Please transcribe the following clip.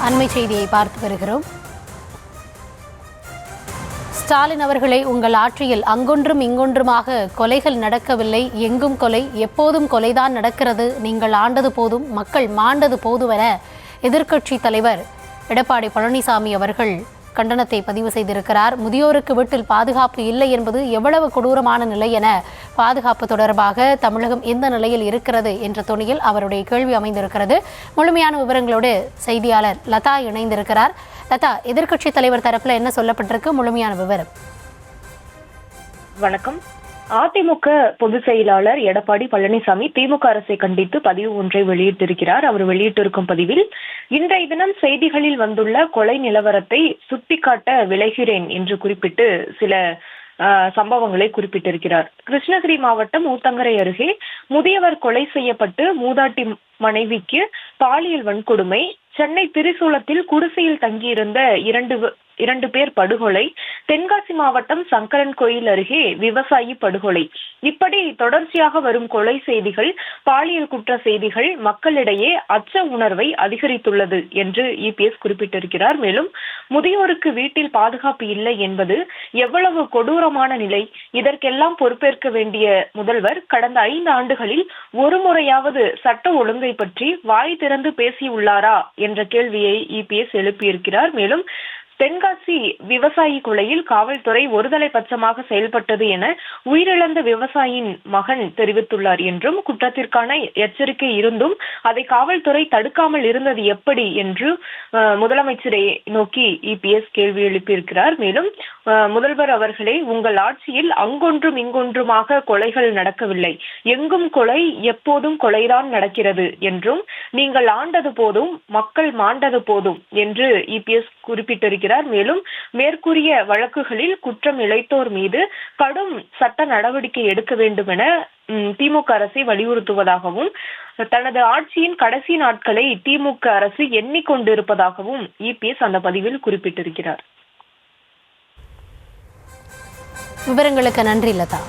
அண்மை செய்தியை பார்த்து வருகிறோம். ஸ்டாலின் அவர்களை, உங்கள் ஆட்சியில் அங்கொன்றும் இங்கொன்றுமாக கொலைகள் நடக்கவில்லை, எங்கும் கொலை, எப்போதும் கொலைதான் நடக்கிறது, நீங்கள் ஆண்டது போதும், மக்கள் மாண்டது போதுவென எதிர்க்கட்சி தலைவர் எடப்பாடி பழனிசாமி அவர்கள் கண்டனத்தை பதிவு செய்திருக்கிறார். முதியோருக்கு வீட்டில் பாதுகாப்பு இல்லை என்பது எவ்வளவு கொடூரமான நிலை என பாதுகாப்பு தொடர்பாக தமிழகம் எந்த நிலையில் இருக்கிறது என்ற தொனியில் அவருடைய கேள்வி அமைந்திருக்கிறது. முழுமையான விவரங்களோடு செய்தியாளர் லதா இணைந்திருக்கிறார். லதா, எதிர்க்கட்சி தலைவர் தரப்புல என்ன சொல்லப்பட்டிருக்கு, முழுமையான விவரம்? வணக்கம். அதிமுக பொதுச் செயலாளர் எடப்பாடி பழனிசாமி திமுக அரசை கண்டித்து பதிவு ஒன்றை வெளியிட்டிருக்கிறார். அவர் வெளியிட்டிருக்கும் பதிவில், இன்றைய தினம் செய்திகளில் வந்துள்ள கொலை நிலவரத்தை சுட்டிக்காட்ட விளைகிறேன் என்று குறிப்பிட்டு சில சம்பவங்களை குறிப்பிட்டிருக்கிறார். கிருஷ்ணகிரி மாவட்டம் ஊத்தங்கரை அருகே முதியவர் கொலை செய்யப்பட்டு மூதாட்டி மனைவிக்கு பாலியல் வன்கொடுமை. சென்னை திரிசூலத்தில் குடிசையில் தங்கியிருந்த இரண்டு பேர் படுகொலை. தென்காசி மாவட்டம் சங்கரன் கோயில் அருகே விவசாயி படுகொலை. இப்படி தொடர்ச்சியாக வரும் கொலை செய்திகள், பாலியல் குற்ற செய்திகள் மக்களிடையே அச்ச உணர்வை அதிகரித்துள்ளது என்று இபிஎஸ் குறிப்பிட்டிருக்கிறார். மேலும் முதியோருக்கு வீட்டில் பாதுகாப்பு இல்லை என்பது எவ்வளவு கொடூரமான நிலை, இதற்கெல்லாம் பொறுப்பேற்க வேண்டிய முதல்வர் கடந்த 5 ஆண்டுகளில் ஒரு முறையாவது சட்ட ஒழுங்கை பற்றி வாய் திறந்து பேசியுள்ளாரா என்ற கேள்வியை இபிஎஸ் எழுப்பியிருக்கிறார். மேலும் தென்காசி விவசாயி கொலையில் காவல்துறை ஒருதலை பட்சமாக செயல்பட்டது என உயிரிழந்த விவசாயியின் மகன் தெரிவித்துள்ளார் என்றும், குற்றத்திற்கான எச்சரிக்கை இருந்தும் அதை காவல்துறை தடுக்காமல் இருந்தது எப்படி என்று முதலமைச்சரை நோக்கி இபிஎஸ் கேள்வி எழுப்பியிருக்கிறார். மேலும் முதல்வர் அவர்களே, உங்கள் ஆட்சியில் அங்கொன்றும் இங்கொன்றுமாக கொலைகள் நடக்கவில்லை, எங்கும் கொலை, எப்போதும் கொலைதான் நடக்கிறது என்றும், நீங்கள் ஆண்டது போதும், மக்கள் மாண்டது போதும் என்று இபிஎஸ் குறிப்பிட்டிருக்கிறார். மேலும் மேற்கூறிய வழக்குகளில் குற்றம் இழைத்தோர் மீது கடும் சட்ட நடவடிக்கை எடுக்க வேண்டும் என திமுக அரசை வலியுறுத்துவதாகவும், தனது ஆட்சியின் கடைசி நாட்களை திமுக அரசு எண்ணிக்கொண்டிருப்பதாகவும் இபிஎஸ் அந்த பதிவில் குறிப்பிட்டிருக்கிறார். விவரங்களுக்கு நன்றி லதா.